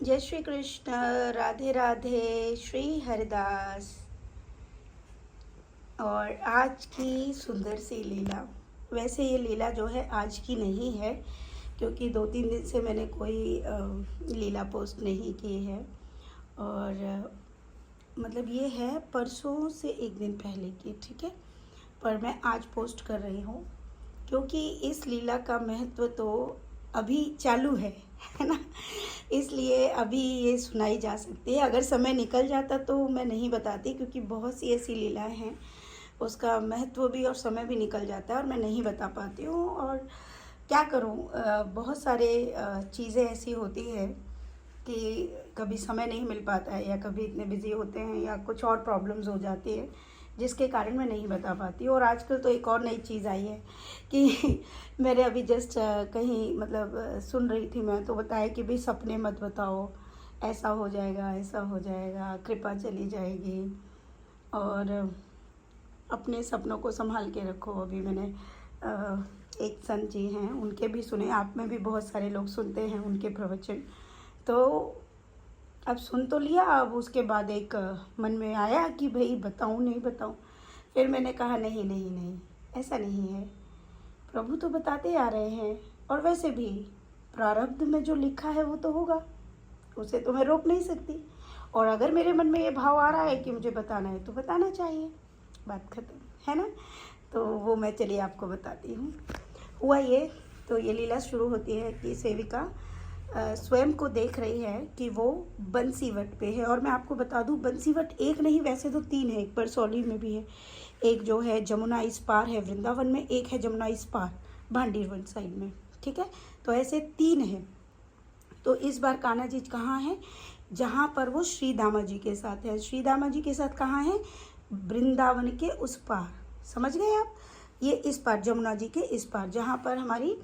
जय श्री कृष्ण। राधे राधे। श्री हरिदास। और आज की सुंदर सी लीला। वैसे ये लीला जो है आज की नहीं है, क्योंकि 2-3 दिन से मैंने कोई लीला पोस्ट नहीं की है। और मतलब ये है परसों से एक दिन पहले की, ठीक है। पर मैं आज पोस्ट कर रही हूँ क्योंकि इस लीला का महत्व तो अभी चालू है ना। इसलिए अभी ये सुनाई जा सकती है। अगर समय निकल जाता तो मैं नहीं बताती, क्योंकि बहुत सी ऐसी लीलाएं हैं उसका महत्व भी और समय भी निकल जाता है और मैं नहीं बता पाती हूँ। और क्या करूँ, बहुत सारे चीज़ें ऐसी होती है कि कभी समय नहीं मिल पाता है, या कभी इतने बिज़ी होते हैं, या कुछ और प्रॉब्लम्स हो जाती है जिसके कारण मैं नहीं बता पाती। और आजकल तो एक और नई चीज़ आई है कि मेरे अभी जस्ट कहीं मतलब सुन रही थी मैं, तो बताया कि भाई सपने मत बताओ, ऐसा हो जाएगा, ऐसा हो जाएगा, कृपा चली जाएगी, और अपने सपनों को संभाल के रखो। अभी मैंने एक संत जी हैं, उनके भी सुने, आप में भी बहुत सारे लोग सुनते हैं उनके प्रवचन। तो अब सुन तो लिया, अब उसके बाद एक मन में आया कि भाई बताऊं नहीं बताऊं। फिर मैंने कहा नहीं नहीं नहीं, ऐसा नहीं है। प्रभु तो बताते आ रहे हैं, और वैसे भी प्रारब्ध में जो लिखा है वो तो होगा, उसे तो मैं रोक नहीं सकती। और अगर मेरे मन में ये भाव आ रहा है कि मुझे बताना है तो बताना चाहिए, बात खत्म, है ना। तो वो मैं चलिए आपको बताती हूँ। हुआ ये, तो ये लीला शुरू होती है कि सेविका स्वयं को देख रही है कि वो बंसीवट पे है। और मैं आपको बता दूं, बंसीवट एक नहीं, वैसे तो 3 है। एक बरसौली में भी है, एक जो है जमुना इस पार है वृंदावन में, एक है जमुना इस पार भांडीरवन साइड में, ठीक है। तो ऐसे 3 है। तो इस बार कान्हा जी कहाँ है? जहाँ पर वो श्री दामा जी के साथ है। श्री दामा जी के साथ कहाँ है? वृंदावन के उस पार, समझ गए आप। ये इस पार, जमुना जी के इस पार, जहाँ पर हमारी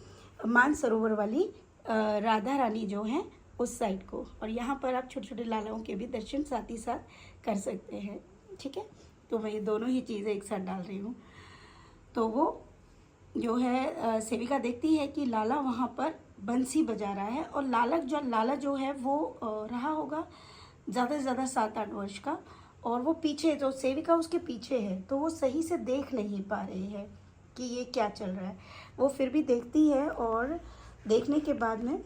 मानसरोवर वाली राधा रानी जो हैं उस साइड को। और यहाँ पर आप छोटे छोटे लालाओं के भी दर्शन साथ ही साथ कर सकते हैं, ठीक है। तो मैं ये दोनों ही चीज़ें एक साथ डाल रही हूँ। तो वो जो है सेविका देखती है कि लाला वहाँ पर बंसी बजा रहा है, और लाला जो है वो रहा होगा ज़्यादा से ज़्यादा 7-8 वर्ष का। और वो पीछे, जो सेविका उसके पीछे है, तो वो सही से देख नहीं पा रही है कि ये क्या चल रहा है। वो फिर भी देखती है, और देखने के बाद में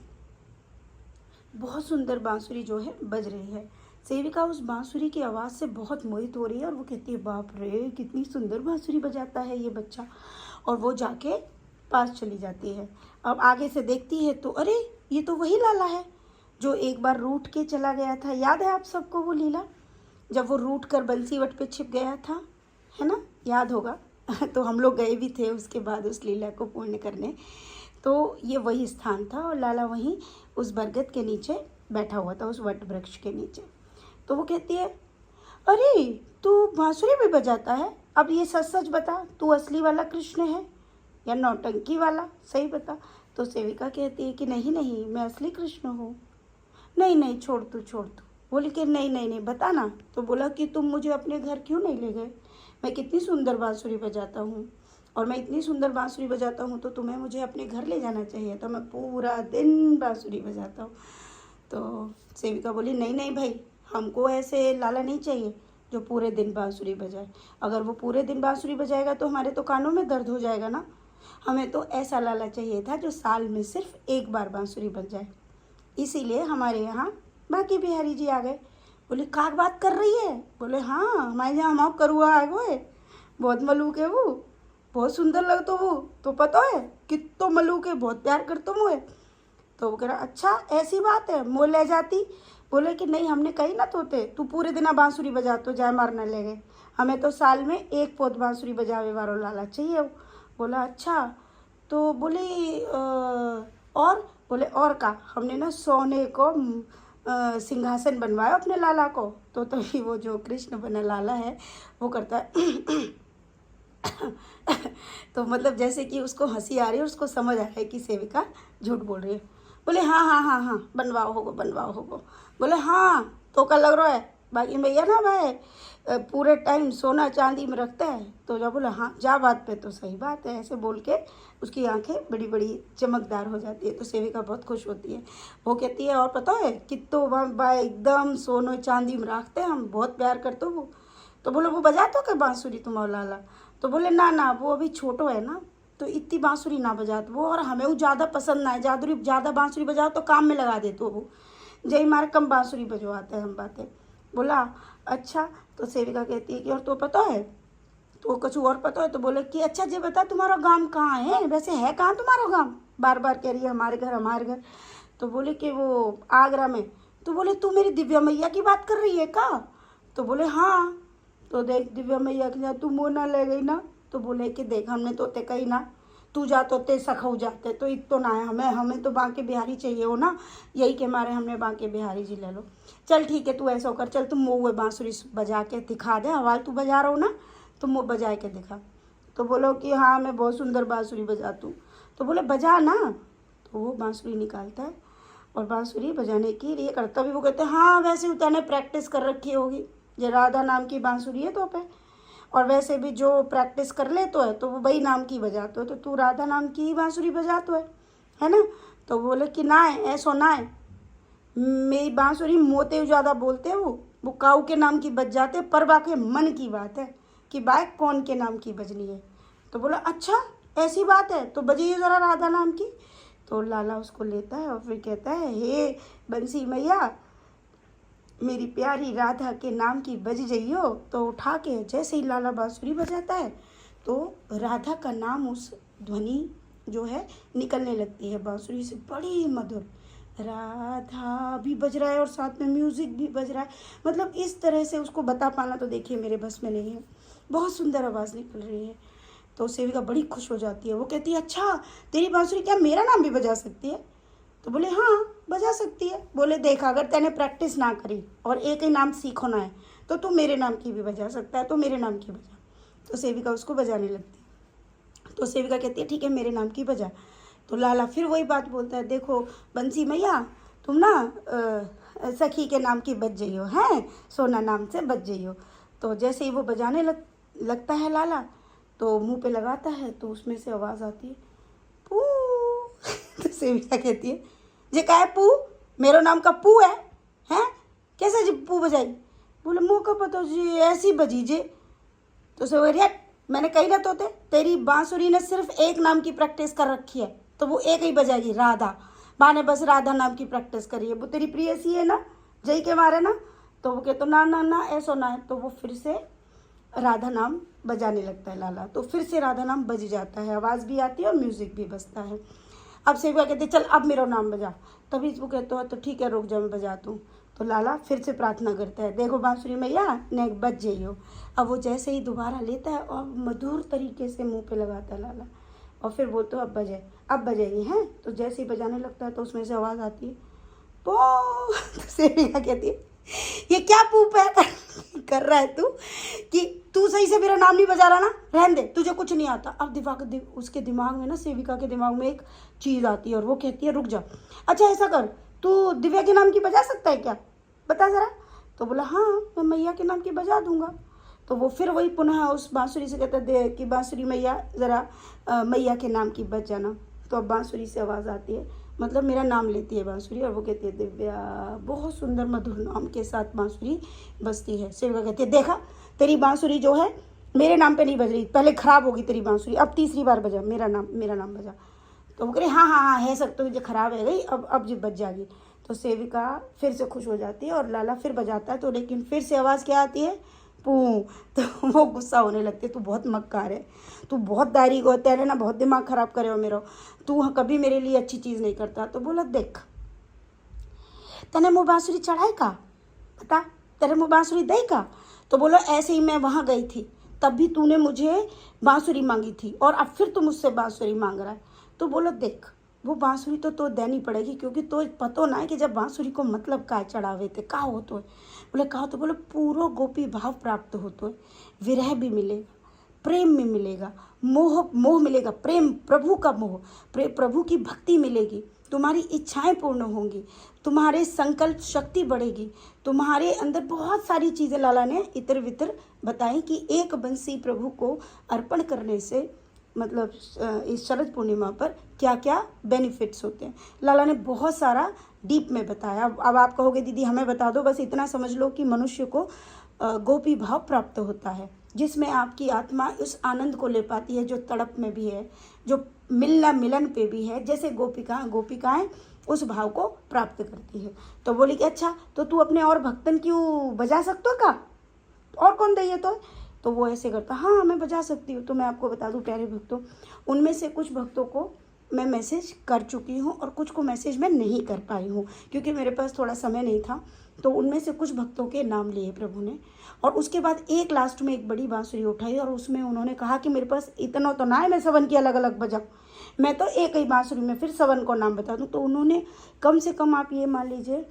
बहुत सुंदर बांसुरी जो है बज रही है। सेविका उस बांसुरी की आवाज़ से बहुत मोहित हो रही है, और वो कहती है बाप रे, कितनी सुंदर बांसुरी बजाता है ये बच्चा। और वो जाके पास चली जाती है। अब आगे से देखती है तो अरे, ये तो वही लाला है जो एक बार रूठ के चला गया था। याद है आप सबको वो लीला, जब वो रूठ कर बंसीवट पे छिप गया था, है ना, याद होगा। तो हम लोग गए भी थे उसके बाद उस लीला को पूर्ण करने। तो ये वही स्थान था, और लाला वहीं उस बरगद के नीचे बैठा हुआ था, उस वट वृक्ष के नीचे। तो वो कहती है अरे, तू बांसुरी भी बजाता है? अब ये सच सच बता, तू असली वाला कृष्ण है या नौटंकी वाला, सही बता। तो सेविका कहती है कि नहीं नहीं, मैं असली कृष्ण हूँ। नहीं नहीं, छोड़ तू छोड़ तू। बोली कि नहीं नहीं नहीं, बता ना। तो बोला कि तुम मुझे अपने घर क्यों नहीं ले गए? मैं कितनी सुंदर बांसुरी बजाता हूँ, और मैं इतनी सुंदर बांसुरी बजाता हूँ, तो तुम्हें मुझे अपने घर ले जाना चाहिए। तो मैं पूरा दिन बांसुरी बजाता हूँ। तो सेविका बोली नहीं नहीं भाई, हमको ऐसे लाला नहीं चाहिए जो पूरे दिन बांसुरी बजाए। अगर वो पूरे दिन बांसुरी बजाएगा तो हमारे तो कानों में दर्द हो जाएगा ना। हमें तो ऐसा लाला चाहिए था जो साल में सिर्फ एक बार बांसुरी बजाए। इसीलिए हमारे यहाँ बाकी बिहारी जी आ गए। बोले का बात कर रही है? बोले हाँ, हमारे यहाँ हम करुआ आ गए, बहुत मलूक है वो, बहुत सुंदर लगता वो, तो पता है कितो मलूक है, बहुत प्यार करता मुझे। तो वो कह रहा अच्छा ऐसी बात है, मोह ले जाती। बोले कि नहीं, हमने कही ना तोते, तू पूरे दिन बांसुरी बजा तो जाए मारना ले गए, हमें तो साल में एक पोत बांसुरी बजावे वालो लाला चाहिए। बोला अच्छा। तो बोले और? बोले और का, हमने ना सोने को सिंहासन बनवाया अपने लाला को। तो तभी वो जो कृष्ण बना लाला है वो करता है तो मतलब जैसे कि उसको हंसी आ रही है, उसको समझ आ रहा है कि सेविका झूठ बोल रही है। बोले हाँ हाँ हाँ हाँ, बनवाओ होगो बनवाओ होगो। बोले हाँ, तो का लग रहा है, बाकी भैया ना भाई पूरे टाइम सोना चांदी में रखता है। तो जब बोला हाँ जा बात पे, तो सही बात है, ऐसे बोल के उसकी आंखें बड़ी बड़ी चमकदार हो जाती है। तो सेविका बहुत खुश होती है। वो कहती है और पता है कितो भाई एकदम सोनो चांदी में रखते हैं हम, बहुत प्यार करते हो वो। तो बोलो वो बजाते हो क्या बांसुरी तुम और लाला? तो बोले ना ना वो अभी छोटो है ना, तो इतनी बांसुरी ना बजाते वो, और हमें वो ज़्यादा पसंद ना है, ज़्यादा बांसुरी बजाओ तो काम में लगा देते हो वो, जय मारे कम बांसुरी बजवाते हैं हम बातें। बोला अच्छा। तो सेविका कहती है कि और तो पता है, तो कुछ और पता है? तो बोले कि अच्छा जी बता तुम्हारा गांव कहाँ है, वैसे है कहाँ तुम्हारा गांव? बार बार कह रही है हमारे घर हमारे घर। तो बोले कि वो आगरा में। तो बोले तू मेरी दिव्या मैया की बात कर रही है का? तो बोले हाँ। तो देख दिव्या मैया के साथ तू मुँह ना ले गई ना। तो बोले कि देख हमने तो ते कही ना, तू जा तो ते सखऊ जाते, तो इत तो ना है, हमें तो बांके बिहारी चाहिए हो ना, यही के मारे हमने बांके बिहारी जी ले लो। चल ठीक है तू ऐसा कर, चल तुम मुँह बांसुरी बजा के दिखा दे, आवाज़ तू बजा रहा हो ना, तुम मुँह बजा के दिखा। तो बोलो कि हाँ मैं बहुत सुंदर बांसुरी बजाती हूँ। तो बोले बजा ना। तो वो बांसुरी निकालता है और बांसुरी बजाने के लिए करता भी। वो कहते हैं हाँ वैसे उतने प्रैक्टिस कर रखी होगी, ये राधा नाम की बांसुरी है तो पे, और वैसे भी जो प्रैक्टिस कर ले तो है तो वो वही नाम की बजाते हो, तो तू राधा नाम की ही बांसुरी बजाते है ना? तो बोले कि ना है ऐसा ना है, मेरी बांसुरी मोते ज़्यादा बोलते हैं वो काऊ के नाम की बज जाते, पर बाकी मन की बात है कि बाइक कौन के नाम की बजनी है। तो बोला अच्छा ऐसी बात है, तो बजाइए ज़रा राधा नाम की। तो लाला उसको लेता है और फिर कहता है हे बंसी मैया मेरी प्यारी राधा के नाम की बज जइयो। तो उठा के जैसे ही लाला बांसुरी बजाता है तो राधा का नाम उस ध्वनि जो है निकलने लगती है बांसुरी से, बड़ी मधुर राधा भी बज रहा है और साथ में म्यूज़िक भी बज रहा है। मतलब इस तरह से उसको बता पाना तो देखिए मेरे बस में नहीं है, बहुत सुंदर आवाज़ निकल रही है। तो सेविका बड़ी खुश हो जाती है। वो कहती है अच्छा तेरी बांसुरी क्या मेरा नाम भी बजा सकती है? तो बोले हाँ बजा सकती है। बोले देख अगर तैने प्रैक्टिस ना करी और एक ही नाम सीखना है तो तू मेरे नाम की भी बजा सकता है, तो मेरे नाम की बजा। तो सेविका उसको बजाने लगती है। तो सेविका कहती है ठीक है मेरे नाम की बजा। तो लाला फिर वही बात बोलता है देखो बंसी मैया तुम ना सखी के नाम की बज जाइयो, हैं सोना नाम से बज जाइयो। तो जैसे ही वो बजाने लगता है लाला, तो मुंह पे लगाता है तो उसमें से आवाज़ आती है पू। तो सेविका कहती है जे का है पू, मेरो नाम का पू है, हैं कैसे जी पू बजाई? बोले मुँह का पता जी ऐसी बजी जे। तो सेविका मैंने कही ना तो तेरी बांसुरी ने सिर्फ एक नाम की प्रैक्टिस कर रखी है, तो वो एक ही बजाएगी राधा, माँ ने बस राधा नाम की प्रैक्टिस करी है, वो तेरी प्रियसी है ना जय के मारे ना। तो वो कहते ना ना ना ऐसा ना है। तो वो फिर से राधा नाम बजाने लगता है लाला, तो फिर से राधा नाम बज जाता है, आवाज़ भी आती है और म्यूज़िक भी बजता है। अब सेविका कहते चल अब मेरा नाम बजा। तभी वो कहते हो तो ठीक है रुक जा मैं बजाता हूँ। तो लाला फिर से प्रार्थना करता है देखो बांसुरी मैया ने बज जाइयो। अब वो जैसे ही दोबारा लेता है और मधुर तरीके से मुंह पे लगाता है लाला, और फिर बोलते हो अब बजाइए हैं। तो जैसे ही बजाने लगता है तो उसमें से आवाज़ आती है पो। तो सेविका कहती है ये क्या पूप है कर रहा है तू, कि तू सही से मेरा नाम नहीं बजा रहा ना, रहने दे तुझे कुछ नहीं आता। अब उसके दिमाग में ना सेविका के दिमाग में एक चीज़ आती है और वो कहती है रुक जा, अच्छा ऐसा कर तू दिव्या के नाम की बजा सकता है क्या, बता ज़रा। तो बोला हाँ मैं मैया के नाम की बजा दूंगा। तो वो फिर वही पुनः उस बांसुरी से कहता है कि बांसुरी मैया ज़रा मैया के नाम की बज जाना। तो अब बांसुरी से आवाज़ आती है, मतलब मेरा नाम लेती है बांसुरी और वो कहती है दिव्या। बहुत सुंदर मधुर नाम के साथ बांसुरी बजती है। सेविका कहती है देखा तेरी बांसुरी जो है मेरे नाम पे नहीं बज रही, पहले ख़राब होगी तेरी बांसुरी, अब तीसरी बार बजा मेरा नाम बजा। तो वो कह रही हाँ हाँ हाँ है सकते मुझे ख़राब है गई, अब जी बज जाएगी। तो सेविका फिर से खुश हो जाती है और लाला फिर बजाता है, तो लेकिन फिर से आवाज़ क्या आती है पू। तो वो गुस्सा होने लगती है तू बहुत मक्कार है, तू बहुत दायरी को तेरे ना बहुत दिमाग ख़राब करे हो मेरा, तू कभी मेरे लिए अच्छी चीज़ नहीं करता। तो बोला देख तने मुँह बांसुरी चढ़ाई का, बता तेरे मुँह बांसुरी दई का। तो बोलो ऐसे ही मैं वहाँ गई थी तब भी तूने मुझे बांसुरी मांगी थी और अब फिर तू मुझसे बांसुरी मांग रहा है। तो बोलो देख वो बांसुरी तो देनी पड़ेगी, क्योंकि तो पतो ना है कि जब बांसुरी को मतलब का चढ़ावे थे का हो तो है। बोले कहा तो बोलो पूरो गोपी भाव प्राप्त हो तो है, विरह भी मिलेगा, प्रेम में मिलेगा, मोह मिलेगा, प्रेम प्रभु का मोह, प्रभु की भक्ति मिलेगी। तुम्हारी इच्छाएं पूर्ण होंगी, तुम्हारे संकल्प शक्ति बढ़ेगी, तुम्हारे अंदर बहुत सारी चीज़ें लाला ने इतर वितर बताई कि एक बंसी प्रभु को अर्पण करने से मतलब इस शरद पूर्णिमा पर क्या क्या बेनिफिट्स होते हैं। लाला ने बहुत सारा डीप में बताया। अब आप कहोगे दीदी हमें बता दो, बस इतना समझ लो कि मनुष्य को गोपी भाव प्राप्त होता है, जिसमें आपकी आत्मा उस आनंद को ले पाती है जो तड़प में भी है, जो मिलना मिलन पे भी है। जैसे गोपिकाएं उस भाव को प्राप्त करती है। तो बोली कि अच्छा तो तू अपने और भक्तन क्यों बजा सकते हो का, और कौन दे तो वो ऐसे करता, हाँ मैं बजा सकती हूँ। तो मैं आपको बता दूँ प्यारे भक्तों, उनमें से कुछ भक्तों को मैं मैसेज कर चुकी हूँ और कुछ को मैसेज मैं नहीं कर पाई हूँ क्योंकि मेरे पास थोड़ा समय नहीं था। तो उनमें से कुछ भक्तों के नाम लिए प्रभु ने, और उसके बाद एक लास्ट में एक बड़ी बांसुरी उठाई और उसमें उन्होंने कहा कि मेरे पास इतना तो ना है मैं सबन की अलग अलग बजाऊँ, मैं तो एक ही बांसुरी में फिर सबन को नाम बता दूँ। तो उन्होंने कम से कम आप ये मान लीजिए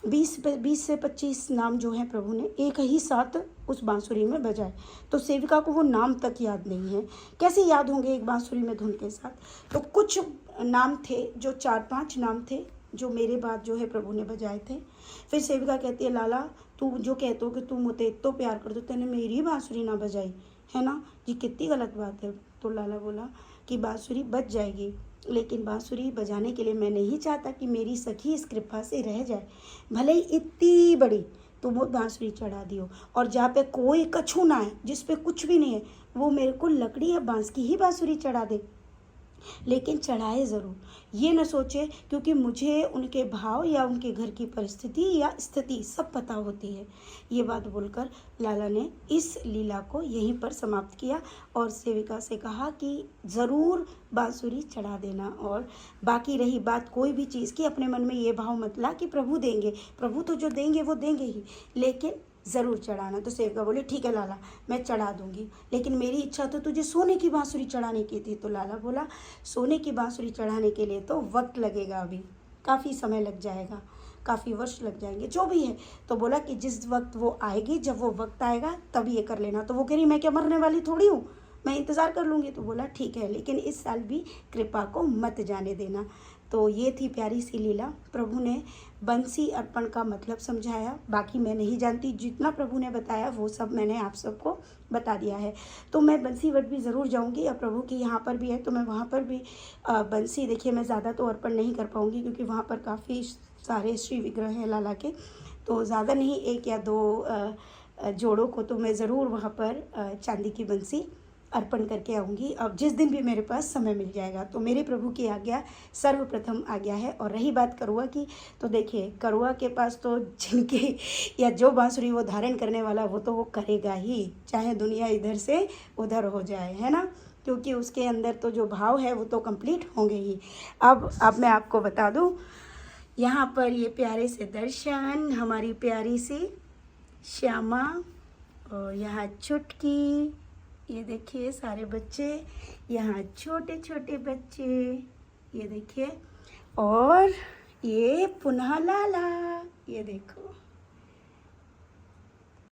20 से 25 नाम जो हैं प्रभु ने एक ही साथ उस बांसुरी में बजाए। तो सेविका को वो नाम तक याद नहीं है, कैसे याद होंगे एक बांसुरी में धुन के साथ। तो कुछ नाम थे जो 4-5 नाम थे जो मेरे बाद जो है प्रभु ने बजाए थे। फिर सेविका कहती है लाला तू जो कहते हो कि तू मुझे तो प्यार कर दो, तेने मेरी बांसुरी ना बजाई है ना जी, कितनी गलत बात है। तो लाला बोला कि बांसुरी बज जाएगी, लेकिन बांसुरी बजाने के लिए मैं नहीं चाहता कि मेरी सखी इस कृपा से रह जाए, भले ही इतनी बड़ी तुम वो बांसुरी चढ़ा दियो, और जहाँ पे कोई कछू ना है, जिस पे कुछ भी नहीं है, वो मेरे को लकड़ी या बांस की ही बांसुरी चढ़ा दे, लेकिन चढ़ाए ज़रूर। ये न सोचे क्योंकि मुझे उनके भाव या उनके घर की परिस्थिति या स्थिति सब पता होती है। ये बात बोलकर लाला ने इस लीला को यहीं पर समाप्त किया और सेविका से कहा कि ज़रूर बांसुरी चढ़ा देना। और बाकी रही बात कोई भी चीज़ की, अपने मन में ये भाव मत ला कि प्रभु देंगे, प्रभु तो जो देंगे वो देंगे ही, लेकिन ज़रूर चढ़ाना। तो सेविका बोली ठीक है लाला मैं चढ़ा दूंगी, लेकिन मेरी इच्छा तो तुझे सोने की बांसुरी चढ़ाने की थी। तो लाला बोला सोने की बांसुरी चढ़ाने के लिए तो वक्त लगेगा, अभी काफ़ी समय लग जाएगा, काफ़ी वर्ष लग जाएंगे, जो भी है। तो बोला कि जिस वक्त वो आएगी, जब वो वक्त आएगा तब ये कर लेना। तो वो कह रही मैं क्या मरने वाली थोड़ी हूँ, मैं इंतज़ार कर लूँगी। तो बोला ठीक है, लेकिन इस साल भी कृपा को मत जाने देना। तो ये थी प्यारी सी लीला। प्रभु ने बंसी अर्पण का मतलब समझाया, बाकी मैं नहीं जानती, जितना प्रभु ने बताया वो सब मैंने आप सबको बता दिया है। तो मैं बंसी वट भी ज़रूर जाऊंगी, और प्रभु की यहाँ पर भी है तो मैं वहाँ पर भी बंसी, देखिए मैं ज़्यादा तो अर्पण नहीं कर पाऊँगी क्योंकि वहाँ पर काफ़ी सारे श्री विग्रह हैं लाला के, तो ज़्यादा नहीं 1 या 2 जोड़ों को तो मैं ज़रूर वहाँ पर चांदी की बंसी अर्पण करके आऊँगी, अब जिस दिन भी मेरे पास समय मिल जाएगा। तो मेरे प्रभु की आज्ञा सर्वप्रथम आज्ञा है। और रही बात करुआ की, तो देखिए करुआ के पास तो जिनके या जो बांसुरी वो धारण करने वाला वो तो वो करेगा ही, चाहे दुनिया इधर से उधर हो जाए, है ना, क्योंकि उसके अंदर तो जो भाव है वो तो कंप्लीट होंगे ही। अब मैं आपको बता दूँ, यहाँ पर ये प्यारे से दर्शन, हमारी प्यारी सी श्यामा, और यहाँ चुटकी, ये देखिए सारे बच्चे, यहाँ छोटे छोटे बच्चे, ये देखिए, और ये पुनः लाला, ये देखो।